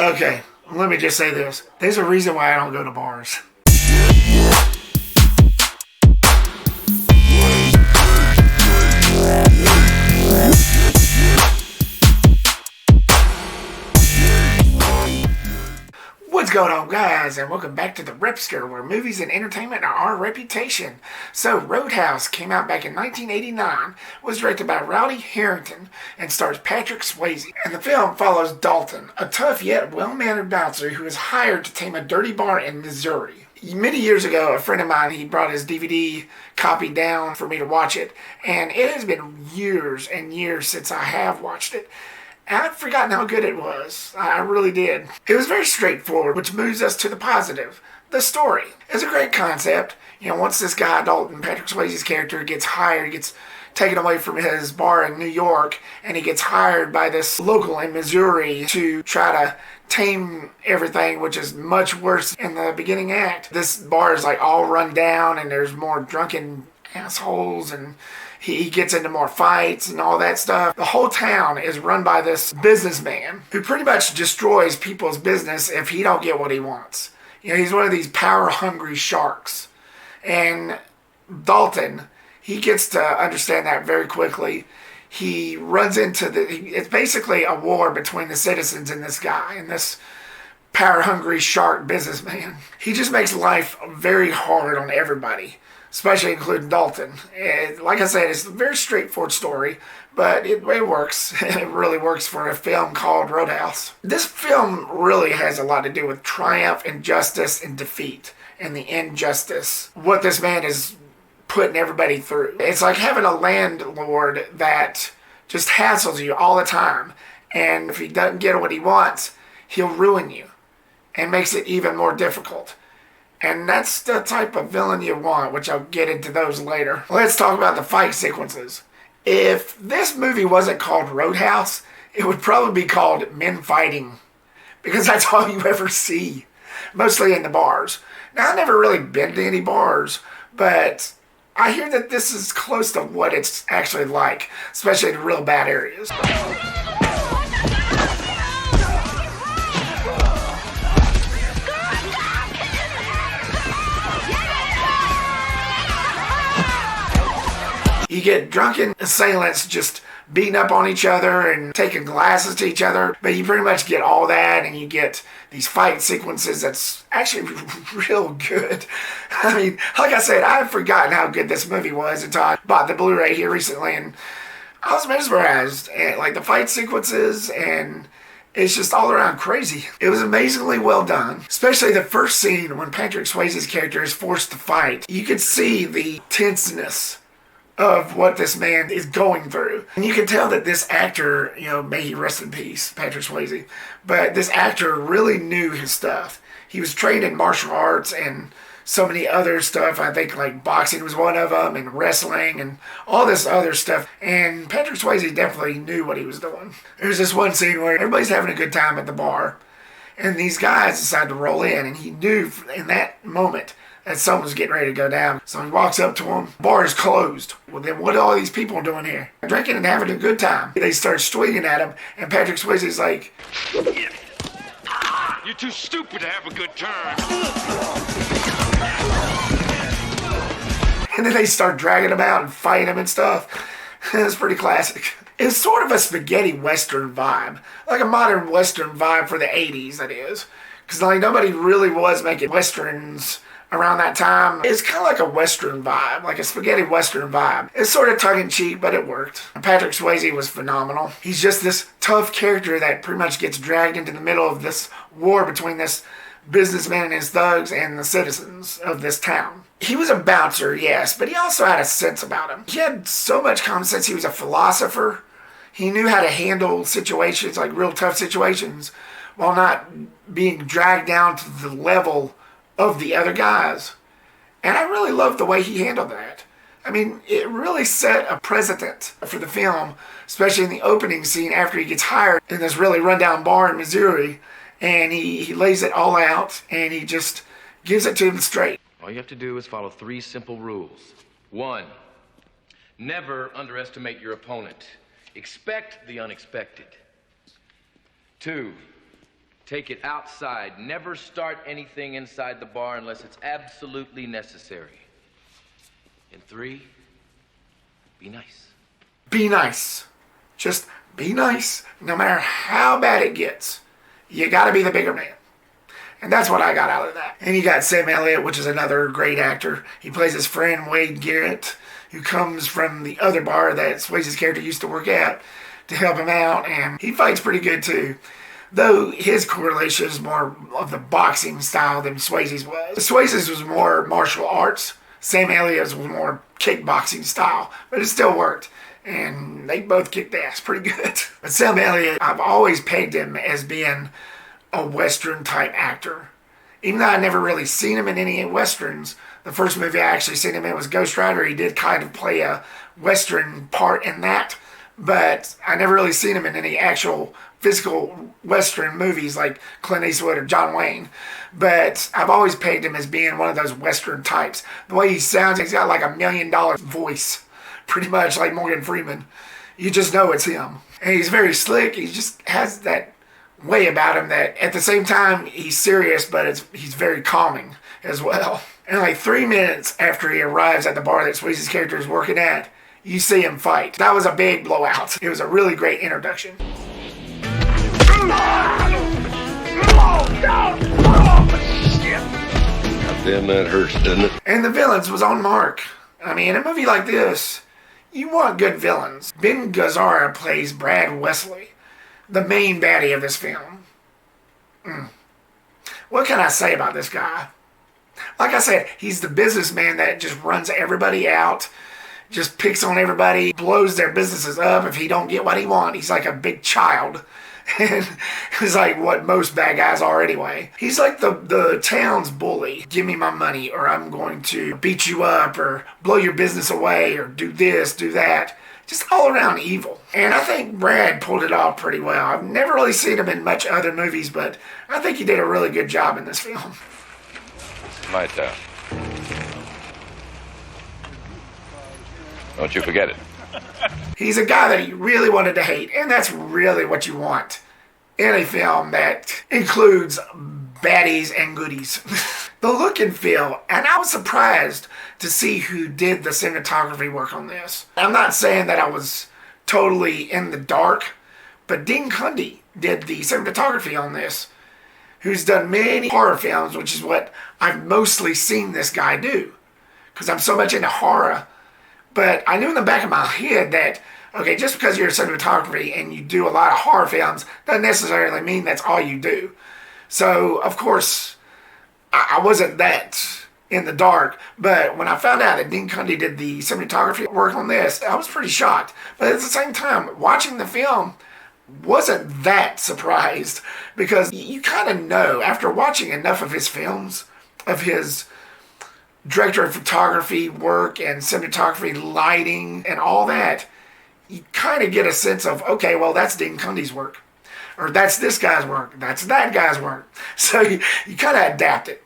Okay, let me just say this. There's a reason why I don't go to bars. What's going on, guys, and welcome back to the Repster, where movies and entertainment are our reputation. So, Roadhouse came out back in 1989, was directed by Rowdy Herrington, and stars Patrick Swayze. And the film follows Dalton, a tough yet well-mannered bouncer who is hired to tame a dirty bar in Missouri. Many years ago, a friend of mine, he brought his DVD copy down for me to watch it, and it has been years and years since I have watched it. I'd forgotten how good it was. I really did. It was very straightforward, which moves us to the positive. The story. It's a great concept. You know, once this guy, Dalton, Patrick Swayze's character, gets hired, gets taken away from his bar in New York, and he gets hired by this local in Missouri to try to tame everything, which is much worse in the beginning act. This bar is like all run down, and there's more drunken assholes, and he gets into more fights and all that stuff. The whole town is run by this businessman who pretty much destroys people's business if he don't get what he wants. You know, he's one of these power-hungry sharks. And Dalton, he gets to understand that very quickly. He runs into it's basically a war between the citizens and this guy, and this power-hungry shark businessman. He just makes life very hard on everybody, especially including Dalton. Like I said, it's a very straightforward story, but it works. It really works for a film called Roadhouse. This film really has a lot to do with triumph, injustice, and defeat, and the injustice. What this man is putting everybody through. It's like having a landlord that just hassles you all the time, and if he doesn't get what he wants, he'll ruin you, and makes it even more difficult. And that's the type of villain you want, which I'll get into those later. Let's talk about the fight sequences. If this movie wasn't called Roadhouse, it would probably be called Men Fighting, because that's all you ever see, mostly in the bars. Now, I've never really been to any bars, but I hear that this is close to what it's actually like, especially in real bad areas. You get drunken assailants just beating up on each other and taking glasses to each other, but you pretty much get all that, and you get these fight sequences that's actually real good. I mean, like I said, I've forgotten how good this movie was until I bought the Blu-ray here recently, and I was mesmerized. And like the fight sequences, and it's just all around crazy. It was amazingly well done, especially the first scene when Patrick Swayze's character is forced to fight. You could see the tenseness of what this man is going through. And you can tell that this actor, you know, may he rest in peace, Patrick Swayze, but this actor really knew his stuff. He was trained in martial arts and so many other stuff. I think like boxing was one of them, and wrestling and all this other stuff. And Patrick Swayze definitely knew what he was doing. There's this one scene where everybody's having a good time at the bar, and these guys decide to roll in, and he knew in that moment that someone was getting ready to go down. So he walks up to him. The bar is closed. Well, then what are all these people doing here? Drinking and having a good time. They start swinging at him, and Patrick Swayze's like, "You're too stupid to have a good time." And then they start dragging him out and fighting him and stuff. It's pretty classic. It's sort of a spaghetti western vibe. Like a modern western vibe for the 80s, that is. Because like nobody really was making westerns around that time. It's kind of like a western vibe, like a spaghetti western vibe. It's sort of tongue-in-cheek, but it worked. And Patrick Swayze was phenomenal. He's just this tough character that pretty much gets dragged into the middle of this war between this businessman and his thugs and the citizens of this town. He was a bouncer, yes, but he also had a sense about him. He had so much common sense. He was a philosopher. He knew how to handle situations, like real tough situations, while not being dragged down to the level of the other guys. And I really loved the way he handled that. I mean, it really set a precedent for the film, especially in the opening scene after he gets hired in this really rundown bar in Missouri, and he lays it all out, and he just gives it to him straight. All you have to do is follow 3 simple rules. 1, never underestimate your opponent. Expect the unexpected. 2, Take it outside. Never start anything inside the bar unless it's absolutely necessary. And 3, be nice. Be nice. Just be nice. No matter how bad it gets, you gotta be the bigger man. And that's what I got out of that. And you got Sam Elliott, which is another great actor. He plays his friend Wade Garrett, who comes from the other bar that Swayze's character used to work at to help him out. And he fights pretty good too. Though his correlation is more of the boxing style than Swayze's was. Swayze's was more martial arts. Sam Elliott's was more kickboxing style. But it still worked. And they both kicked ass pretty good. But Sam Elliott, I've always pegged him as being a Western type actor. Even though I never really seen him in any Westerns, the first movie I actually seen him in was Ghost Rider. He did kind of play a Western part in that. But I never really seen him in any actual physical Western movies like Clint Eastwood or John Wayne. But I've always pegged him as being one of those Western types. The way he sounds, he's got like $1 million voice. Pretty much like Morgan Freeman. You just know it's him. And he's very slick. He just has that way about him that at the same time he's serious, but he's very calming as well. And like 3 minutes after he arrives at the bar that Swayze's character is working at, you see him fight. That was a big blowout. It was a really great introduction. Damn, that hurts, doesn't it? And the villains was on mark. I mean, in a movie like this, you want good villains. Ben Gazzara plays Brad Wesley, the main baddie of this film. What can I say about this guy? Like I said, he's the businessman that just runs everybody out, just picks on everybody, blows their businesses up if he don't get what he wants. He's like a big child. And he's like what most bad guys are anyway. He's like the town's bully. Give me my money or I'm going to beat you up or blow your business away or do this, do that. Just all around evil. And I think Brad pulled it off pretty well. I've never really seen him in much other movies, but I think he did a really good job in this film. This is my town. Don't you forget it. He's a guy that you really wanted to hate, and that's really what you want in a film that includes baddies and goodies. The look and feel, and I was surprised to see who did the cinematography work on this. I'm not saying that I was totally in the dark, but Dean Cundy did the cinematography on this, who's done many horror films, which is what I've mostly seen this guy do, because I'm so much into horror. But I knew in the back of my head that, okay, just because you're a cinematography and you do a lot of horror films doesn't necessarily mean that's all you do. So, of course, I wasn't that in the dark. But when I found out that Dean Cundy did the cinematography work on this, I was pretty shocked. But at the same time, watching the film wasn't that surprised. Because you kind of know, after watching enough of his films, of his director of photography work and cinematography, lighting, and all that, you kind of get a sense of, okay, well, that's Dean Cundy's work. Or that's this guy's work. That's that guy's work. So you kind of adapt it.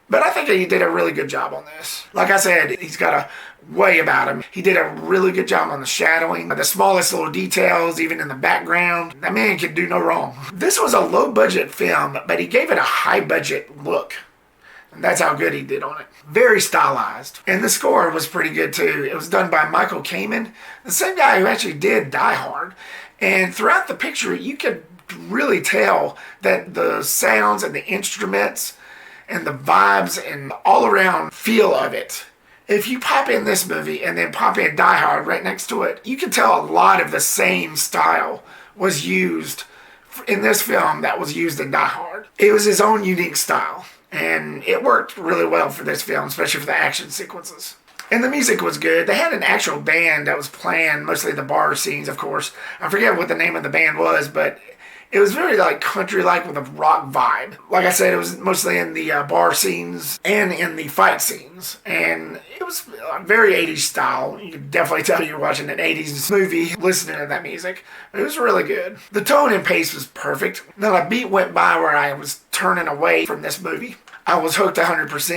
But I think he did a really good job on this. Like I said, he's got a way about him. He did a really good job on the shadowing, the smallest little details, even in the background. That man could do no wrong. This was a low-budget film, but he gave it a high-budget look. And that's how good he did on it. Very stylized. And the score was pretty good too. It was done by Michael Kamen, the same guy who actually did Die Hard. And throughout the picture, you could really tell that the sounds and the instruments and the vibes and all around feel of it. If you pop in this movie and then pop in Die Hard right next to it, you can tell a lot of the same style was used in this film that was used in Die Hard. It was his own unique style. And it worked really well for this film, especially for the action sequences. And the music was good. They had an actual band that was playing mostly the bar scenes, of course. I forget what the name of the band was, but it was very like country-like with a rock vibe. Like I said, it was mostly in the bar scenes and in the fight scenes. And it was very 80s style. You could definitely tell you're watching an 80s movie listening to that music. It was really good. The tone and pace was perfect. Not a beat went by where I was turning away from this movie. I was hooked 100%.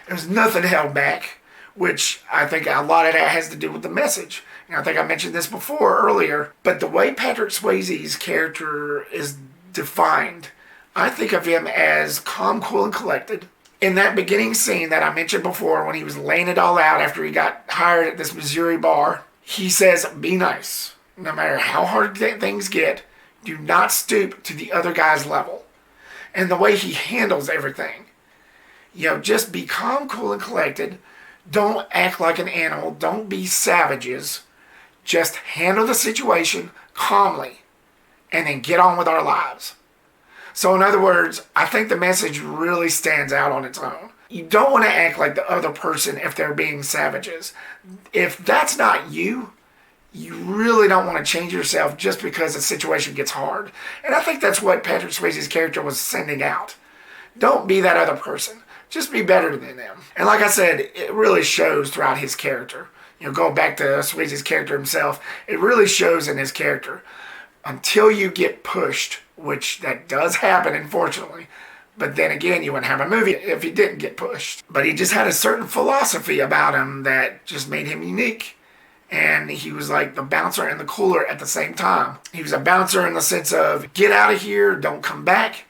There was nothing held back, which I think a lot of that has to do with the message. And I think I mentioned this before earlier, but the way Patrick Swayze's character is defined, I think of him as calm, cool, and collected. In that beginning scene that I mentioned before, when he was laying it all out after he got hired at this Missouri bar, he says, be nice. No matter how hard things get, do not stoop to the other guy's level. And the way he handles everything. Just be calm, cool, and collected. Don't act like an animal. Don't be savages. Just handle the situation calmly and then get on with our lives. So in other words, I think the message really stands out on its own. You don't want to act like the other person if they're being savages. If that's not you, you really don't want to change yourself just because the situation gets hard. And I think that's what Patrick Swayze's character was sending out. Don't be that other person. Just be better than them. And like I said, it really shows throughout his character. Going back to Swayze's character himself, it really shows in his character. Until you get pushed, which that does happen, unfortunately. But then again, you wouldn't have a movie if he didn't get pushed. But he just had a certain philosophy about him that just made him unique. And he was like the bouncer and the cooler at the same time. He was a bouncer in the sense of, get out of here, don't come back.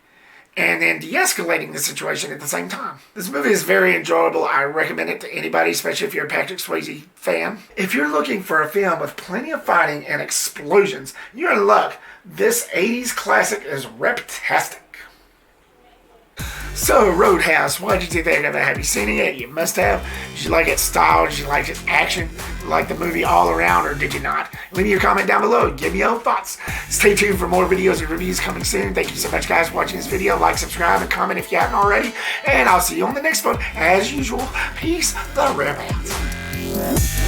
And then de-escalating the situation at the same time. This movie is very enjoyable. I recommend it to anybody, especially if you're a Patrick Swayze fan. If you're looking for a film with plenty of fighting and explosions, you're in luck. This 80s classic is Reptastic. So, Roadhouse, what did you think of it? Have you seen it yet? You must have. Did you like its style? Did you like its action? Did you like the movie all around, or did you not? Leave me your comment down below. Give me your own thoughts. Stay tuned for more videos and reviews coming soon. Thank you so much, guys, for watching this video. Like, subscribe, and comment if you haven't already. And I'll see you on the next one. As usual, peace the rip out.